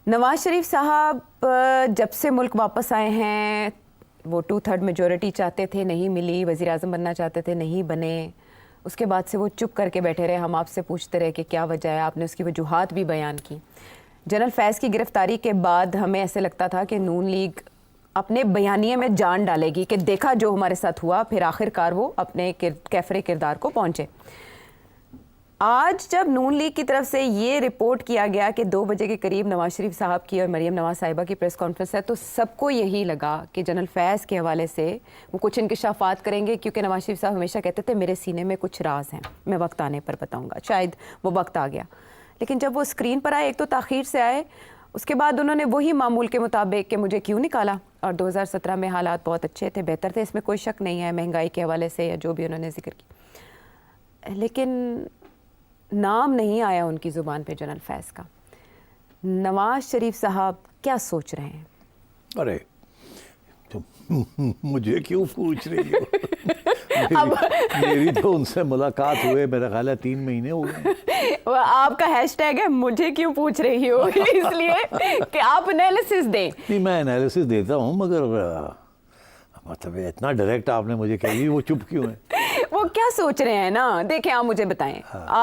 نواز شریف صاحب جب سے ملک واپس آئے ہیں وہ 2/3 میجورٹی چاہتے تھے، نہیں ملی، وزیر اعظم بننا چاہتے تھے، نہیں بنے، اس کے بعد سے وہ چپ کر کے بیٹھے رہے. ہم آپ سے پوچھتے رہے کہ کیا وجہ ہے، آپ نے اس کی وجوہات بھی بیان کی. جنرل فیض کی گرفتاری کے بعد ہمیں ایسے لگتا تھا کہ نون لیگ اپنے بیانیے میں جان ڈالے گی کہ دیکھا جو ہمارے ساتھ ہوا، پھر آخر کار وہ اپنے کیفر کردار کو پہنچے. آج جب نون لیگ کی طرف سے یہ رپورٹ کیا گیا کہ 2 بجے کے قریب نواز شریف صاحب کی اور مریم نواز صاحبہ کی پریس کانفرنس ہے، تو سب کو یہی لگا کہ جنرل فیض کے حوالے سے وہ کچھ انکشافات کریں گے، کیونکہ نواز شریف صاحب ہمیشہ کہتے تھے میرے سینے میں کچھ راز ہیں، میں وقت آنے پر بتاؤں گا. شاید وہ وقت آ گیا، لیکن جب وہ اسکرین پر آئے، ایک تو تاخیر سے آئے، اس کے بعد انہوں نے وہی معمول کے مطابق کہ مجھے کیوں نکالا. اور 2017 میں حالات بہت اچھے تھے، بہتر تھے، اس میں کوئی شک نہیں ہے، مہنگائی کے حوالے سے یا جو بھی انہوں نے ذکر کی، لیکن نام نہیں آیا ان کی زبان پہ جنرل فیض کا. نواز شریف صاحب کیا سوچ رہے ہیں؟ ارے مجھے کیوں پوچھ رہی ہو؟ میری تو ان سے ملاقات ہوئے میرا خیال ہے 3 مہینے ہو گئے. آپ کا ہیش ٹیگ ہے مجھے کیوں پوچھ رہی ہو، اس لیے کہ آپ انالیسس دیں. نہیں، میں انالیسس دیتا ہوں، مگر مطلب اتنا ڈائریکٹ آپ نے مجھے کہہ دی، وہ چپ کیوں ہے؟ وہ کیا سوچ رہے ہیں نا، دیکھیں آپ مجھے بتائیں.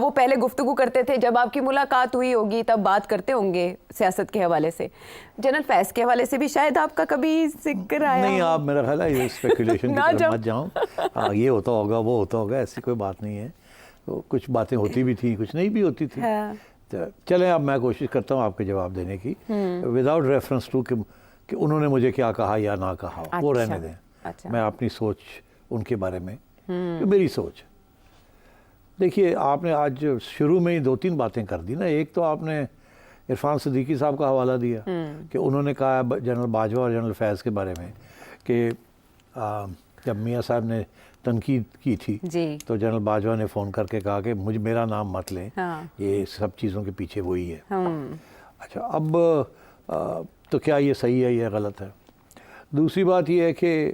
وہ پہلے گفتگو کرتے تھے، جب آپ کی ملاقات ہوئی ہوگی تب بات کرتے ہوں گے سیاست کے حوالے سے. جنرل فیض کے حوالے سے بھی شاید آپ کا کبھی ذکر آیا نہیں، آپ میرا خیال ہے یہ اسپیکولیشن کی طرف مت جاؤں. ہاں، یہ ہوتا ہوگا، وہ ہوتا ہوگا، ایسی کوئی بات نہیں ہے. کچھ باتیں ہوتی بھی تھیں، کچھ نہیں بھی ہوتی تھی. چلیں اب میں کوشش کرتا ہوں آپ کے جواب دینے کی وداؤٹ ریفرنس ٹو کہ انہوں نے مجھے کیا کہا یا نہ کہا. وہ رہنے دیں. میں اپنی سوچ ان کے بارے میں، میری سوچ. دیکھیے، آپ نے آج شروع میں ہی 2-3 باتیں کر دی نا. ایک تو آپ نے عرفان صدیقی صاحب کا حوالہ دیا کہ انہوں نے کہا جنرل باجوہ اور جنرل فیض کے بارے میں کہ جب میاں صاحب نے تنقید کی تھی تو جنرل باجوہ نے فون کر کے کہا کہ میرا نام مت لیں، یہ سب چیزوں کے پیچھے وہی ہے. اچھا، اب تو کیا یہ صحیح ہے یا غلط ہے؟ دوسری بات یہ ہے کہ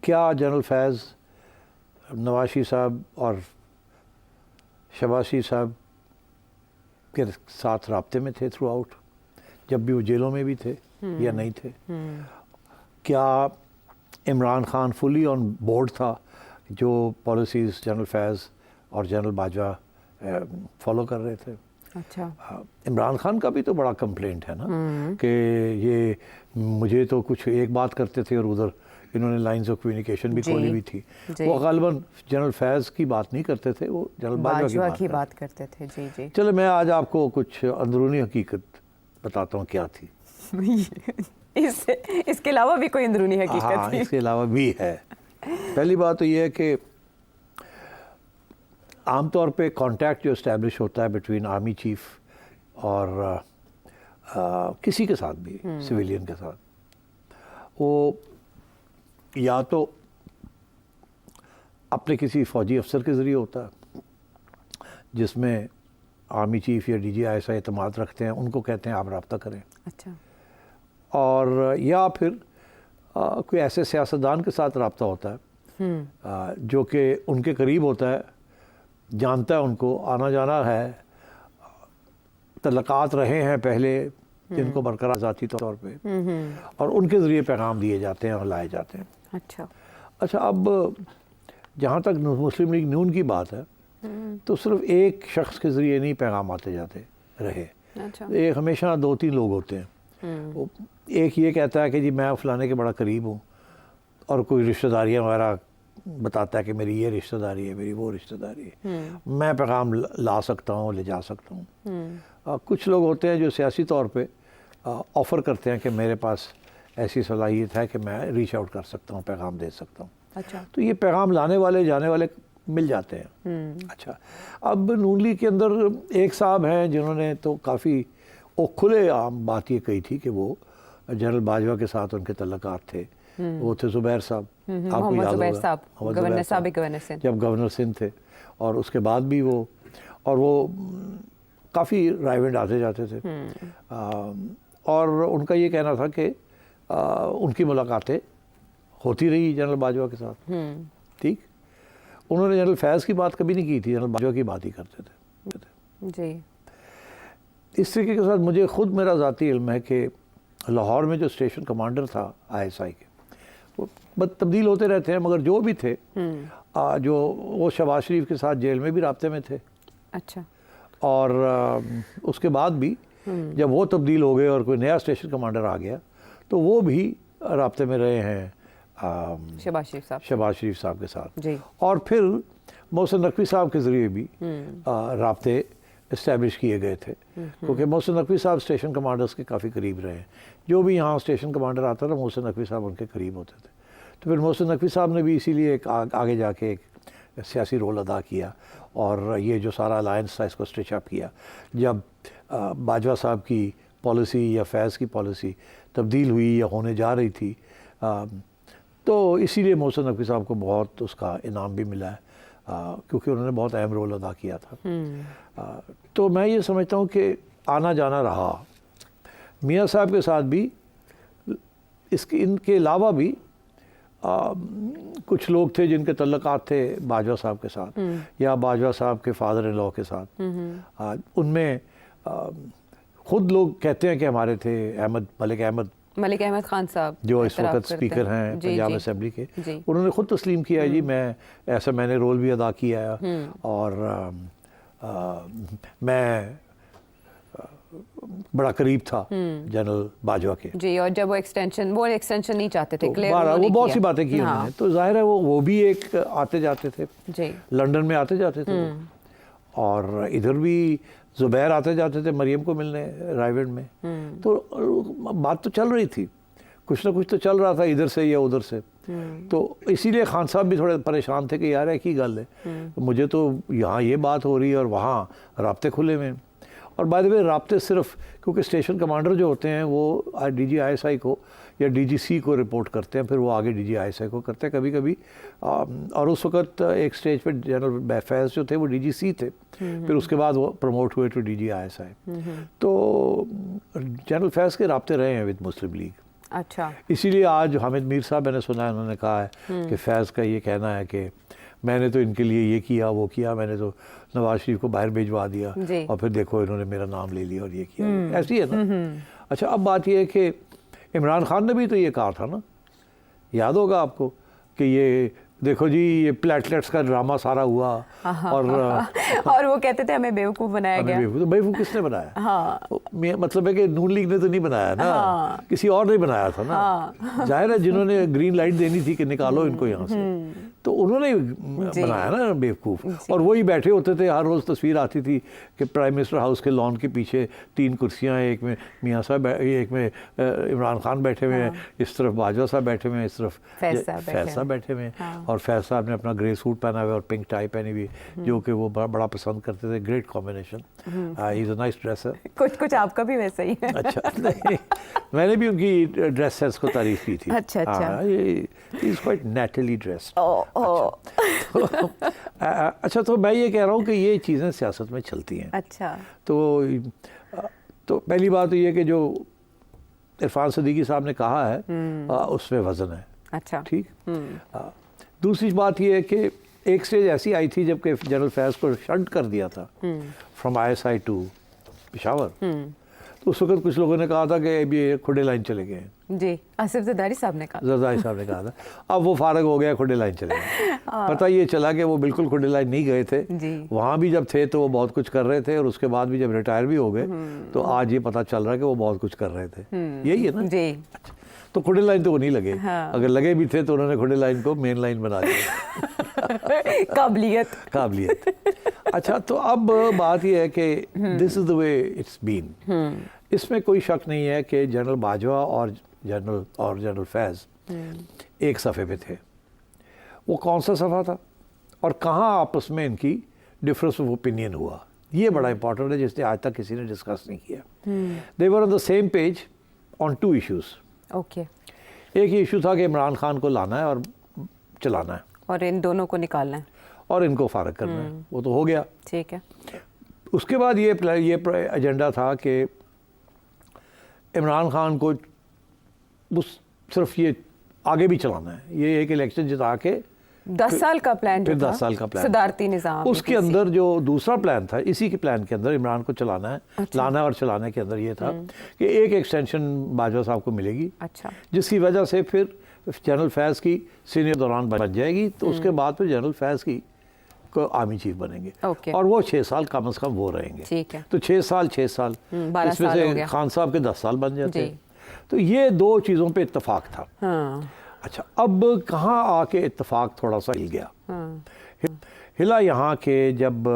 کیا جنرل فیض نواز شریف صاحب اور شہباز شریف صاحب کے ساتھ رابطے میں تھے تھرو آؤٹ، جب بھی وہ جیلوں میں بھی تھے یا نہیں تھے؟ کیا عمران خان فلی آن بورڈ تھا جو پالیسیز جنرل فیض اور جنرل باجوہ فالو کر رہے تھے؟ اچھا، عمران خان کا بھی تو بڑا کمپلینٹ ہے نا کہ یہ مجھے تو کچھ ایک بات کرتے تھے اور ادھر انہوں نے لائنز آف کمیونیکیشن بھی کھولی ہوئی تھی. وہ غالباً جنرل فیض کی بات نہیں کرتے تھے، وہ جنرل باجوہ کی بات کرتے تھے. جی. چلو میں آج آپ کو کچھ اندرونی حقیقت بتاتا ہوں کیا تھی. اس کے علاوہ بھی کوئی اندرونی حقیقت تھی؟ اس کے علاوہ بھی ہے. پہلی بات تو یہ ہے کہ عام طور پہ کانٹیکٹ جو اسٹیبلش ہوتا ہے بٹوین آرمی چیف اور کسی کے ساتھ بھی سویلین کے ساتھ، وہ یا تو اپنے کسی فوجی افسر کے ذریعے ہوتا ہے جس میں آرمی چیف یا DGI اعتماد رکھتے ہیں، ان کو کہتے ہیں آپ رابطہ کریں. اچھا. اور یا پھر کوئی ایسے سیاستدان کے ساتھ رابطہ ہوتا ہے جو کہ ان کے قریب ہوتا ہے، جانتا ہے ان کو، آنا جانا ہے، تعلقات رہے ہیں پہلے جن کو برقرار ذاتی طور پہ، اور ان کے ذریعے پیغام دیے جاتے ہیں اور لائے جاتے ہیں. اچھا، اب جہاں تک مسلم لیگ نون کی بات ہے تو صرف ایک شخص کے ذریعے نہیں پیغام آتے جاتے رہے. ایک ہمیشہ 2-3 لوگ ہوتے ہیں. ایک یہ کہتا ہے کہ جی میں فلانے کے بڑا قریب ہوں، اور کوئی رشتہ داریاں وغیرہ بتاتا ہے کہ میری یہ رشتہ داری ہے، میری وہ رشتہ داری ہے، میں پیغام لا سکتا ہوں، لے جا سکتا ہوں. کچھ لوگ ہوتے ہیں جو سیاسی طور پہ آفر کرتے ہیں کہ میرے پاس ایسی صلاحیت ہے کہ میں ریچ آؤٹ کر سکتا ہوں، پیغام دے سکتا ہوں. اچھا. تو یہ پیغام لانے والے جانے والے مل جاتے ہیں. اچھا، اب نون لیگ کے اندر ایک صاحب ہیں جنہوں نے تو کافی کھلے عام بات یہ کہی تھی کہ وہ جنرل باجوہ کے ساتھ ان کے تعلقات تھے. وہ تھے زبیر صاحب، آپ کو یاد ہوگا، جب گورنر سندھ تھے، اور اس کے بعد بھی وہ، اور وہ کافی رائیونڈ آتے جاتے تھے. اور ان کا یہ کہنا تھا کہ ان کی ملاقاتیں ہوتی رہی جنرل باجوہ کے ساتھ. ٹھیک، انہوں نے جنرل فیض کی بات کبھی نہیں کی تھی، جنرل باجوہ کی بات ہی کرتے تھے. جی. اس طریقے کے ساتھ مجھے خود میرا ذاتی علم ہے کہ لاہور میں جو اسٹیشن کمانڈر تھا ISI کے وہ تبدیل ہوتے رہتے ہیں، مگر جو بھی تھے جو وہ شہباز شریف کے ساتھ جیل میں بھی رابطے میں تھے. اچھا. اور اس کے بعد بھی جب وہ تبدیل ہو گئے اور کوئی نیا اسٹیشن کمانڈر آ گیا تو وہ بھی رابطے میں رہے ہیں شہباز شریف صاحب کے ساتھ. جی. اور پھر محسن نقوی صاحب کے ذریعے بھی رابطے اسٹیبلش کیے گئے تھے، کیونکہ محسن نقوی صاحب اسٹیشن کمانڈرز کے کافی قریب رہے ہیں. جو بھی یہاں اسٹیشن کمانڈر آتا تھا محسن نقوی صاحب ان کے قریب ہوتے تھے. تو پھر محسن نقوی صاحب نے بھی اسی لیے ایک آگے جا کے ایک سیاسی رول ادا کیا اور یہ جو سارا الائنس تھا اس کو اسٹریچ اپ کیا. جب باجوہ صاحب کی پالیسی یا فیض کی پالیسی تبدیل ہوئی یا ہونے جا رہی تھی تو اسی لیے محسن نقوی صاحب کو بہت اس کا انعام بھی ملا ہے کیونکہ انہوں نے بہت اہم رول ادا کیا تھا. تو میں یہ سمجھتا ہوں کہ آنا جانا رہا. میاں صاحب کے ساتھ بھی ان کے علاوہ بھی کچھ لوگ تھے جن کے تعلقات تھے باجوہ صاحب کے ساتھ یا باجوہ صاحب کے فادر ان لاء کے ساتھ. ان میں خود لوگ کہتے ہیں کہ ہمارے تھے ملک احمد خان صاحب جو اس وقت اسپیکر ہیں پنجاب اسمبلی کے. انہوں نے خود تسلیم کیا ہے جی میں نے رول بھی ادا کیا ہے اور میں بڑا قریب تھا جنرل باجوہ کے. جی. اور جب وہ ایکسٹینشن نہیں چاہتے تھے وہ بہت سی باتیں کی انہوں نے. تو ظاہر ہے وہ بھی ایک آتے جاتے تھے جی. لنڈن میں آتے جاتے تھے اور ادھر بھی زبیر آتے جاتے تھے مریم کو ملنے رائے گنج میں. تو بات تو چل رہی تھی، کچھ نہ کچھ تو چل رہا تھا ادھر سے یا ادھر سے. تو اسی لیے خان صاحب بھی تھوڑے پریشان تھے کہ یار ایک ہی گل ہے، مجھے تو یہاں یہ بات ہو رہی ہے اور وہاں رابطے کھلے ہوئے ہیں. اور بائی دی وے رابطے صرف کیونکہ اسٹیشن کمانڈر جو ہوتے ہیں وہ DG ISI کو یا DGC کو رپورٹ کرتے ہیں، پھر وہ آگے DG ISI کو کرتے ہیں کبھی کبھی. اور اس وقت ایک سٹیج پہ جنرل فیض جو تھے وہ DGC تھے، پھر اس کے بعد وہ پروموٹ ہوئے ٹو DG ISI. تو جنرل فیض کے رابطے رہے ہیں ود مسلم لیگ. اچھا. اسی لیے آج حامد میر صاحب میں نے سنا ہے انہوں نے کہا ہے کہ فیض کا یہ کہنا ہے کہ میں نے تو ان کے لیے یہ کیا وہ کیا، میں نے تو نواز شریف کو باہر بھیجوا دیا اور پھر دیکھو انہوں نے میرا نام لے لیا اور یہ کیا. ایسی ہے نا. اچھا اب بات یہ ہے کہ عمران خان نے بھی تو یہ کہا تھا نا، یاد ہوگا آپ کو کہ یہ دیکھو جی یہ پلیٹلیٹس کا ڈرامہ سارا ہوا اور وہ کہتے تھے ہمیں بیوقوف بنایا گیا. بیوقوف کس نے بنایا؟ مطلب ہے کہ نون لیگ نے تو نہیں بنایا نا، کسی اور نے بنایا تھا نا. ظاہر ہے جنہوں نے گرین لائٹ دینی تھی کہ نکالو ان کو یہاں سے تو انہوں نے بنایا نا بیوقوف. اور وہی بیٹھے ہوتے تھے، ہر روز تصویر آتی تھی کہ پرائم منسٹر ہاؤس کے لان کے پیچھے 3 کرسیاں، ایک میں میاں صاحب، ایک میں عمران خان بیٹھے ہوئے ہیں، اس طرف باجوہ صاحب بیٹھے ہوئے ہیں، اس طرف فیض صاحب بیٹھے ہوئے ہیں. اور فیض صاحب نے اپنا گرے سوٹ پہنا ہوا اور پنک ٹائی پہنی ہوئی جو کہ وہ بڑا پسند کرتے تھے. Great combination. He is a nice dresser. کچھ آپ کا بھی ویسا ہی ہے. اچھا نہیں، میں نے بھی ان کی ڈریس سینس کو تعریف کی تھی. اچھا. ہی از کوائٹ نیٹلی ڈریسڈ. اچھا تو میں یہ کہہ رہا ہوں کہ یہ چیزیں سیاست میں چلتی ہیں. اچھا. تو پہلی بات تو یہ کہ جو عرفان صدیقی صاحب نے کہا ہے اس میں وزن ہے. اچھا. ٹھیک. دوسری بات یہ ہے کہ ایک سٹیج ایسی آئی تھی جب کہ جنرل فیض کو شنٹ کر دیا تھا فرام ISI ٹو پشاور. تو اس وقت کچھ لوگوں نے کہا تھا کہ اب یہ کھڈے لائن چلے گئے ہیں. جی. آصف زرداری صاحب نے کہا. زرداری صاحب نے کہا تھا. اب وہ فارغ ہو گیا، کھڈے لائن چلے گئے. پتہ یہ چلا کہ وہ بالکل کھڈے لائن نہیں گئے تھے. وہاں بھی جب تھے تو وہ بہت کچھ کر رہے تھے اور اس کے بعد بھی جب ریٹائر بھی ہو گئے تو آج یہ پتہ چل رہا ہے کہ وہ بہت کچھ کر رہے تھے. یہی ہے نا. جی. تو کھڈے لائن تو وہ نہیں لگے. اگر لگے بھی تھے تو انہوں نے کھڈے لائن کو مین لائن بنا دیا. قابلیت. اچھا تو اب بات یہ ہے کہ دس از دا وے اٹس بین. اس میں کوئی شک نہیں ہے کہ جنرل باجوہ اور جنرل فیض ایک صفحے پہ تھے. وہ کون سا صفحہ تھا اور کہاں آپس میں ان کی ڈفرینس آف اوپینین ہوا، یہ بڑا امپورٹنٹ ہے جس نے آج تک کسی نے ڈسکس نہیں کیا. They were on the same page on 2 issues. Okay. ایک یہ ایشو تھا کہ عمران خان کو لانا ہے اور چلانا ہے اور ان دونوں کو نکالنا ہے اور ان کو فارغ کرنا ہے. وہ تو ہو گیا. ٹھیک ہے. اس کے بعد یہ ایجنڈا تھا کہ عمران خان کو صرف یہ آگے بھی چلانا ہے. یہ ایک الیکشن جتا کے 10 سال کا پلان پھر 10 سال کا پلان صدارتی نظام اس کے اندر جو دوسرا پلان تھا، اسی کے پلان کے اندر عمران کو چلانا ہے، لانا اور چلانے کے اندر یہ تھا کہ ایک ایکسٹینشن باجوہ صاحب کو ملے گی، اچھا جس کی وجہ سے پھر جنرل فیض کی سینئر دوران بن جائے گی، تو اس کے بعد پھر جنرل فیض کی کو آرمی چیف بنیں گے، اور وہ 6 سال کم از کم وہ رہیں گے، ٹھیک ہے، تو 6 سال 6 سال، 12 اس میں سال ہو سے گیا، خان صاحب کے 10 سال بن جاتے ہیں۔ تو یہ 2 چیزوں پہ اتفاق تھا۔ ہاں اچھا، اب کہاں آ کے اتفاق تھوڑا سا ہل گیا؟ ہلا یہاں کہ جب